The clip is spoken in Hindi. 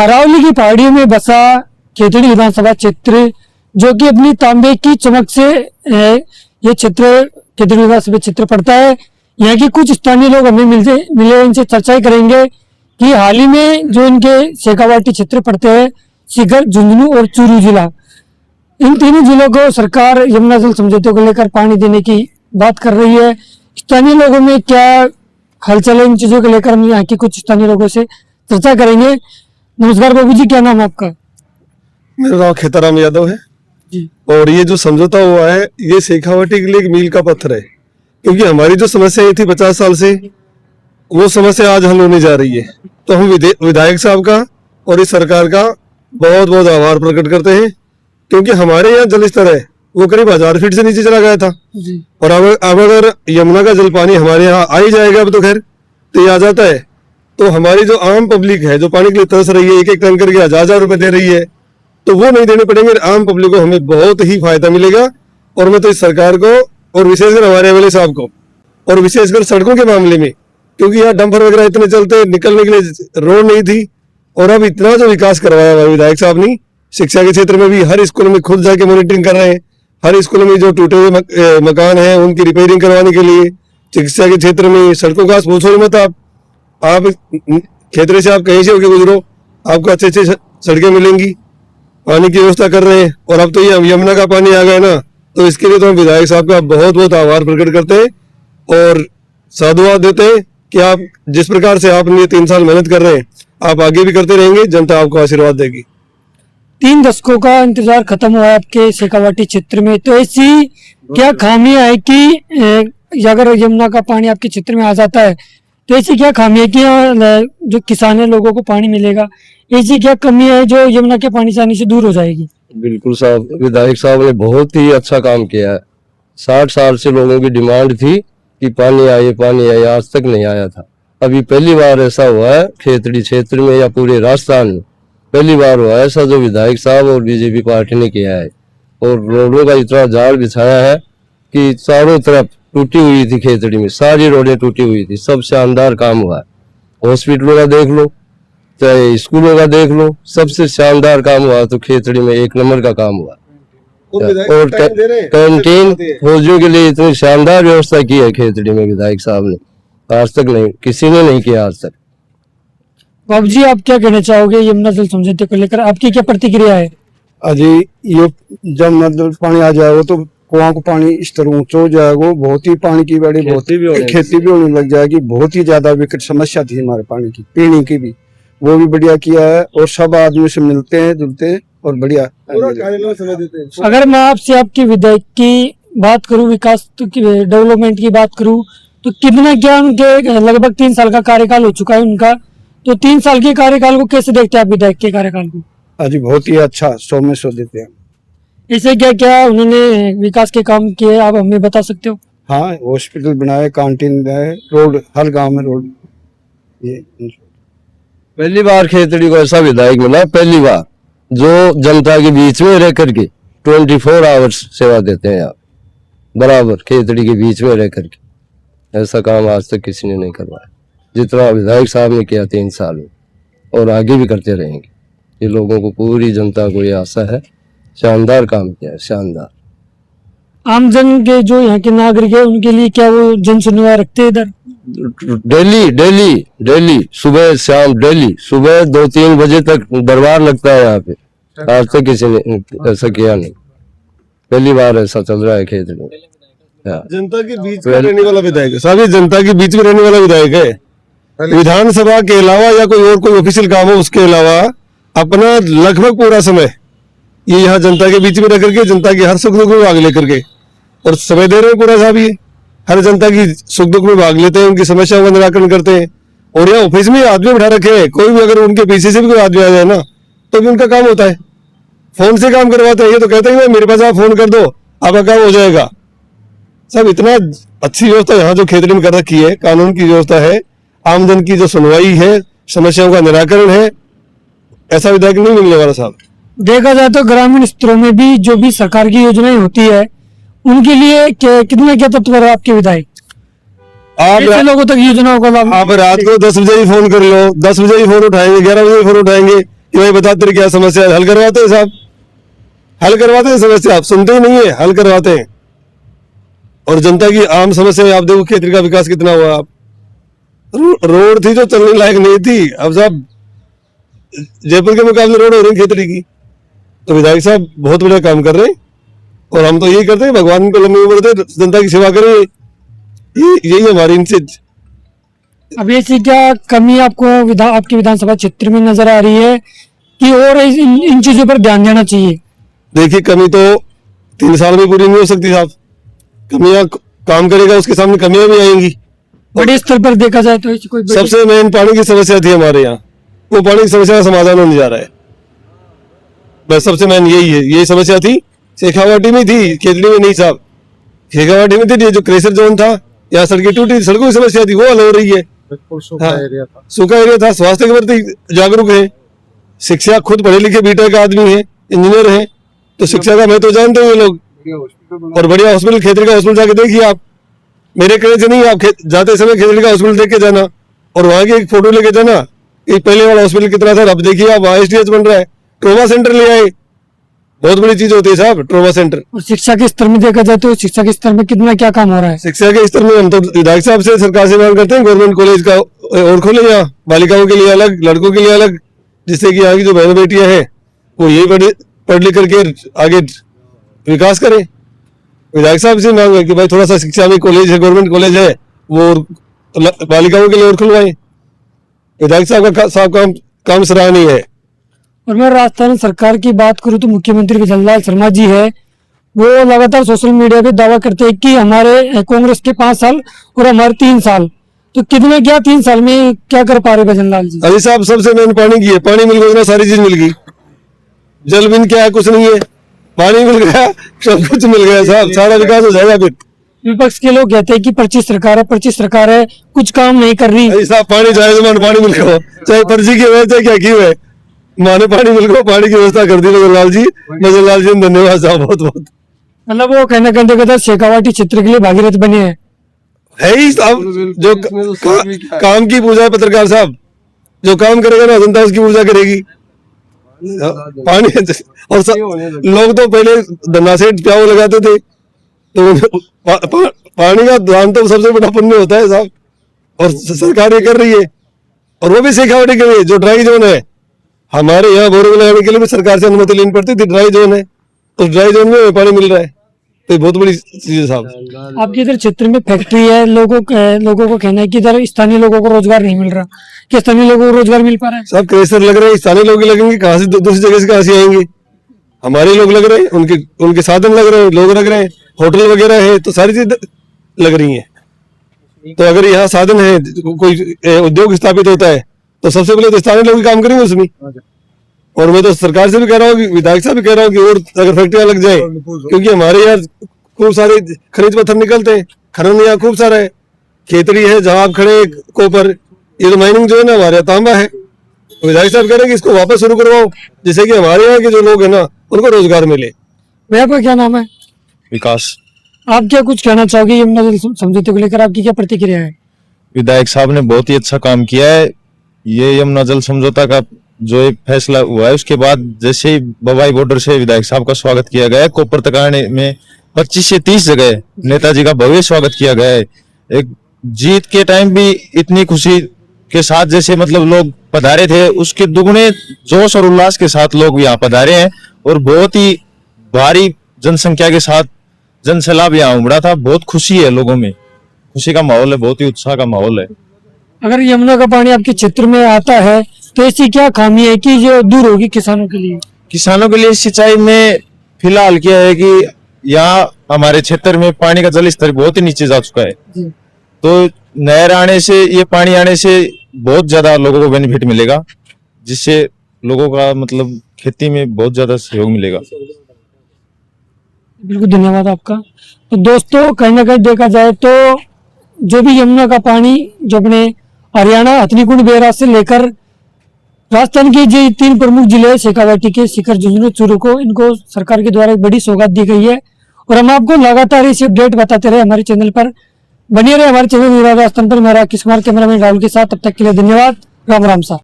अरावली की पहाड़ियों में बसा खेतड़ी विधानसभा क्षेत्र जो कि अपनी तांबे की चमक से ये क्षेत्र खेतड़ी विधानसभा क्षेत्र पड़ता है। यहाँ के कुछ स्थानीय लोग हमें मिले इनसे चर्चाएं करेंगे कि हाल ही में जो इनके शेखावाटी क्षेत्र पड़ते हैं, सीकर, झुंझुनू और चूरू जिला, इन तीनों जिलों को सरकार यमुना जल समझौते को लेकर पानी देने की बात कर रही है। स्थानीय लोगों में क्या हलचल है इन चीजों को लेकर हम यहाँ के कुछ स्थानीय लोगों से चर्चा करेंगे। नमस्कार बाबू जी, क्या नाम आपका? मेरा नाम खेताराम यादव है जी। और ये जो समझौता हुआ है ये शेखावाटी के लिए एक मील का पत्थर है, क्योंकि हमारी जो समस्या ये थी 50 साल से, वो समस्या आज हल होने जा रही है। तो हम विधायक साहब का और इस सरकार का बहुत बहुत आभार प्रकट करते हैं, क्योंकि हमारे यहाँ जल स्तर है वो करीब 1000 फीट से नीचे चला गया था जी। और अब अगर यमुना का जल पानी हमारे यहाँ आ ही जाएगा, अब तो खैर तो ये आ जाता है, तो हमारी जो आम पब्लिक है जो पानी के लिए तरस रही है, एक एक टैंकर के 1000 रुपए दे रही है, तो वो नहीं देने पड़ेंगे। आम पब्लिक को हमें बहुत ही फायदा मिलेगा। और मैं तो इस सरकार को और विशेषकर हमारे एमएलए साहब को, और विशेषकर सड़कों के मामले में, क्योंकि यहाँ डंपर वगैरह इतने चलते, निकलने के लिए रोड नहीं थी, और अब इतना जो विकास करवाया हमारे विधायक साहब ने, शिक्षा के क्षेत्र में भी हर स्कूल में खुद जाके मॉनिटरिंग कर रहे हैं। हर स्कूल में जो टूटे हुए मकान हैं उनकी रिपेयरिंग करवाने के लिए, चिकित्सा के क्षेत्र में, सड़कों का पूछो मत आप खेतरे से आप कहीं से होके गुजरो, आपको अच्छे अच्छे सड़कें मिलेंगी, पानी की व्यवस्था कर रहे हैं। और अब तो ये यमुना का पानी आ गया ना, तो इसके लिए तो हम विधायक साहब का बहुत बहुत आभार प्रकट करते हैं और साधुवाद देते हैं कि आप जिस प्रकार से आपने 3 साल मेहनत कर रहे हैं, आप आगे भी करते रहेंगे, जनता आपको आशीर्वाद देगी। 3 दशकों का इंतजार खत्म हुआ है आपके शेखावाटी क्षेत्र में, तो ऐसी क्या खामियां है कि अगर यमुना का पानी आपके क्षेत्र में आ जाता है तो ऐसी क्या खामी है कि जो किसान है लोगों को पानी मिलेगा, ऐसी क्या कमी है जो यमुना के पानी से आने से दूर हो जाएगी? बिल्कुल साहब, विधायक साहब ने बहुत ही अच्छा काम किया है। 60 साल से लोगों की डिमांड थी कि पानी आए, आज तक नहीं आया था। अभी पहली बार ऐसा हुआ है खेतड़ी क्षेत्र में या पूरे राजस्थान में पहली बार हुआ है ऐसा, जो विधायक साहब और बीजेपी पार्टी ने किया है। और रोडों का इतना जाल बिछाया है कि चारों तरफ टूटी हुई थी, खेतड़ी में सारी रोडें टूटी हुई थी। सब शानदार काम हुआ है। हॉस्पिटलों का देख लो, चाहे स्कूलों का देख लो, सबसे शानदार काम हुआ। तो खेतड़ी में 1 नंबर का काम हुआ। और कैंटीन फौजियों के लिए इतनी शानदार व्यवस्था की है खेतड़ी में विधायक साहब ने, आज तक नहीं किसी ने नहीं किया आज तक। बाबू जी, आप क्या कहना चाहोगे यमुना जल समझौते को लेकर, आपकी क्या प्रतिक्रिया है? अजी ये जब नल पानी आ जाएगा तो कुआं को पानी स्तर ऊंचा हो जाएगा, बहुत ही पानी की बड़ी खेती भी होने लग जाएगी। बहुत ही ज्यादा विकट समस्या थी हमारे पानी की, पीने की भी, वो भी बढ़िया किया है। और सब आदमी से मिलते हैं, जुलते हैं और बढ़िया देते हैं। अगर मैं आपसे आपके विधायक की बात करूं, विकास की डेवलपमेंट की बात करूं, तो कितना क्या उनके लगभग 3 साल का कार्यकाल हो चुका है उनका, तो 3 साल के कार्यकाल को कैसे देखते हैं आप विधायक के कार्यकाल को? अजी बहुत ही अच्छा, 100 में 100 देते हैं। इसे क्या क्या उन्होंने विकास के काम किए, आप हमें बता सकते हो? हाँ, हॉस्पिटल बनाए, कैंटीन बनाए, रोड हर गांव में रोड। ये पहली बार खेतड़ी को ऐसा विधायक मिला, पहली बार जो जनता के बीच में रह करके 24 आवर्स सेवा देते हैं आप, बराबर खेतड़ी के बीच में रह करके। ऐसा काम आज तक किसी ने नहीं करवाया जितना विधायक साहब ने किया 3 साल में, और आगे भी करते रहेंगे। ये लोगों को, पूरी जनता को ये आशा है। शानदार काम किया है, शानदार। आमजन के जो यहाँ के नागरिक है उनके लिए क्या वो जन सुनवाई रखते हैं इधर? डेली सुबह शाम, डेली सुबह 2-3 बजे तक दरबार लगता है यहाँ पे। आज तक किसी ने ऐसा किया नहीं, पहली बार ऐसा चल रहा है खेतड़ी में। जनता के बीच में रहने वाला विधायक है साहब, ये जनता के बीच में रहने वाला विधायक है। विधानसभा के अलावा या कोई ऑफिशियल काम हो उसके अलावा अपना लगभग पूरा समय ये यहाँ जनता के बीच में रह करके जनता की हर सुख दुख में भाग लेकर के, और समय दे रहे हैं पूरा साहब। ये हर जनता की सुख दुख में भाग लेते हैं, उनकी समस्याओं का निराकरण करते हैं। और यहाँ ऑफिस में आदमी बैठा रखे हैं, कोई भी अगर उनके पीछे से भी कोई आदमी आ जाए ना तो भी उनका काम होता है, फोन से काम करवाते हैं। ये तो कहते हैं मेरे पास आप फोन कर दो, आपका काम हो जाएगा। सब इतना अच्छी व्यवस्था यहाँ जो खेतड़ी में कर रखी है, कानून की व्यवस्था है, आमजन की जो सुनवाई है, समस्याओं का निराकरण है, ऐसा विधायक नहीं मिलने वाला साहब। देखा जाए तो ग्रामीण स्तरों में भी जो भी सरकार की योजनाएं होती है उनके लिए कितना क्या तत्पर है आपके विधायक? आप लोगों तक योजनाओं का लाभ, आप रात को 10 बजे ही फोन कर लो, 10 बजे ही फोन उठाएंगे, 11 बजे फोन उठाएंगे, कि भाई बताते रहे क्या समस्या है, हल करवाते हैं साहब, हल करवाते हैं समस्या, आप सुनते ही नहीं है, हल करवाते हैं। और जनता की आम समस्या है, आप देखो खेती का विकास कितना हुआ। आप रोड थी जो चलने लायक नहीं थी, अब साहब जयपुर के मुकाबले रोड हो रही खेती की। तो विधायक साहब बहुत बड़ा काम कर रहे हैं और हम तो यही करते हैं, भगवान को लंबी उम्र दे, जनता की सेवा करें, यही हमारी इनसे। अब ऐसी क्या कमी आपको आपकी विधानसभा क्षेत्र में नजर आ रही है कि और इन चीजों पर ध्यान देना चाहिए? देखिए कमी तो 3 साल में पूरी नहीं हो सकती साहब, कमियां काम करेगा उसके सामने कमियां भी आएंगी। बड़े स्तर पर देखा जाए तो कोई सबसे मेन पानी की समस्या थी हमारे यहाँ, वो पानी की समस्या का समाधान होने जा रहा है। बस सबसे मेन यही है, यही समस्या थी, शेखावाटी में थी, खेतड़ी में नहीं साहब। शेखावाटी में थी, जो क्रेशर जोन था, यहाँ सड़कें टूटी, सड़कों की समस्या थी, वो हल हो रही है। सूखा एरिया था, स्वास्थ्य के प्रति जागरूक है, शिक्षा, खुद पढ़े लिखे बीटेक आदमी है, इंजीनियर है, तो शिक्षा का महत्व जानते हैं लोग। और बढ़िया हॉस्पिटल, खेतड़ी का हॉस्पिटल जाके देखिए आप, मेरे कहने से नहीं, आप जाते समय खेतड़ी का हॉस्पिटल देख के जाना और वहां की एक फोटो लेके जाना कि पहले वाला हॉस्पिटल कितना था, अब देखिए आप वहां STH बन रहा है, ट्रोमा सेंटर ले आए, बहुत बड़ी चीज होती है साहब ट्रोमा सेंटर। और शिक्षा के स्तर में देखा जाए तो शिक्षा के स्तर में कितना क्या काम हो रहा है? शिक्षा के स्तर में हम तो विधायक साहब से, सरकार से मांग करते हैं गवर्नमेंट कॉलेज का और खोले, यहाँ बालिकाओं के लिए अलग, लड़कों के लिए अलग, जिससे कि यहाँ की जो बहन बेटियां हैं वो यही पढ़ लिख करके आगे विकास करें। विधायक साहब से मांग है कि भाई थोड़ा सा शिक्षा में कॉलेज है, गवर्नमेंट कॉलेज है, वो बालिकाओं के लिए और खुलवाएं। विधायक साहब का काम सराहनीय है। और मैं राजस्थान सरकार की बात करूं तो मुख्यमंत्री विजयलाल शर्मा जी है, वो लगातार सोशल मीडिया पे दावा करते हैं कि हमारे कांग्रेस के 5 साल और हमारे 3 साल, तो कितने क्या 3 साल में क्या कर पा रहे भजनलाल जी? अभी साहब सबसे मेन पानी की है, पानी मिल गया सारी चीज मिल गई, जल बिन क्या है, कुछ नहीं है, पानी मिल गया सब कुछ मिल गया साहब, सारा विकास हो जाएगा। फिर विपक्ष के लोग कहते हैं कि पर्ची सरकार है, कुछ काम नहीं कर रही। साहब पानी चाहे तो पानी मिल गया, चाहे पर्ची की है चाहे क्या की है, माने पानी मिल गया, पानी की व्यवस्था कर दी नजरलाल जी ने, धन्यवाद साहब बहुत बहुत। मतलब वो कहना कहते कहते शेखावाटी क्षेत्र के लिए भागीरथ बने हैं। है ही साहब, जो काम की पूजा है पत्रकार साहब, जो काम करेगा ना जनता उसकी पूजा करेगी। पानी और लोग तो पहले धन्ना से प्याऊ लगाते थे, तो पानी का दान तो सबसे बड़ा पुण्य होता है साहब, और सरकार ये कर रही है, और वो भी शेखावाटी के लिए जो ड्राई जोन है, हमारे यहाँ बोरिंग लगाने के लिए भी सरकार से अनुमति लेनी पड़ती थी, ड्राई जोन है, उस ड्राई जोन में पानी मिल रहा है, तो बहुत बड़ी चीज है साहब। आपके इधर क्षेत्र में फैक्ट्री है, लोगों को कहना है कि इधर स्थानीय लोगों को रोजगार नहीं मिल रहा, क्या स्थानीय लोगों को रोजगार मिल पा रहा है? सब क्रेशर लग रहे हैं, स्थानीय लोग लगेंगे कहाँ से, दूसरी जगह से कहाँ से आएंगे? हमारे लोग लग रहे हैं, उनके साधन लग रहे हैं, लोग लग रहे हैं, होटल वगैरह है, तो सारी चीज लग रही है। तो अगर यहाँ साधन है, कोई उद्योग स्थापित होता है, तो सबसे पहले तो स्थानीय लोग काम करेंगे उसमें। और मैं तो सरकार से भी कह रहा हूँ, कि विधायक साहब भी कह रहा हूँ कि और अगर फैक्ट्रियां लग जाए, क्योंकि हमारे यहाँ खूब सारे खनिज पत्थर निकलते हैं, खनन यहाँ खूब सारा है, खेतड़ी है जहाँ आप खड़े कोपर, ये तो माइनिंग जो है ना हमारे यहाँ तांबा है। विधायक साहब कह रहे हैं कि इसको वापस शुरू करवाओ, जिससे कि हमारे यहाँ के जो लोग है ना उनको रोजगार मिले। भैया आपका क्या नाम है? विकास। आप क्या कुछ कहना चाहोगे यमुना जल समझौते को लेकर, आपकी क्या प्रतिक्रिया है? विधायक साहब ने बहुत ही अच्छा काम किया है। ये यमुना जल समझौता का जो एक फैसला हुआ है, उसके बाद जैसे ही बवाई बॉर्डर से विधायक साहब का स्वागत किया गया है, कोपर तकाने में 25 से 30 जगह नेताजी का भव्य स्वागत किया गया है। एक जीत के टाइम भी इतनी खुशी के साथ जैसे मतलब लोग पधारे थे, उसके दुगने जोश और उल्लास के साथ लोग यहाँ पधारे हैं, और बहुत ही भारी जनसंख्या के साथ जनसैलाब यहाँ उमड़ा था। बहुत खुशी है, लोगों में खुशी का माहौल है, बहुत ही उत्साह का माहौल है। अगर यमुना का पानी आपके क्षेत्र में आता है तो ऐसी क्या खामी है कि जो दूर होगी किसानों के लिए? किसानों के लिए सिंचाई में फिलहाल क्या है कि यहाँ हमारे क्षेत्र में पानी का जल स्तर बहुत ही नीचे जा चुका है, तो नहर आने से, ये पानी आने से बहुत ज्यादा लोगों को बेनिफिट मिलेगा, जिससे लोगों का मतलब खेती में बहुत ज्यादा सहयोग मिलेगा। बिल्कुल, धन्यवाद आपका। तो दोस्तों कहीं ना कहीं देखा जाए तो जो भी यमुना का पानी जो अपने हरियाणा हथनीकुंड बैराज से लेकर राजस्थान के जो 3 प्रमुख जिले शेखावाटी के, सीकर, झुंझुनू, चूरू को, इनको सरकार के द्वारा एक बड़ी सौगात दी गई है, और हम आपको लगातार इसे अपडेट बताते रहे। हमारे चैनल पर बनिए रहे, हमारे चैनल राजस्थान पर। मेरा किस्मार कैमरामैन राहुल के साथ, तब तक के लिए धन्यवाद। राम राम साहब।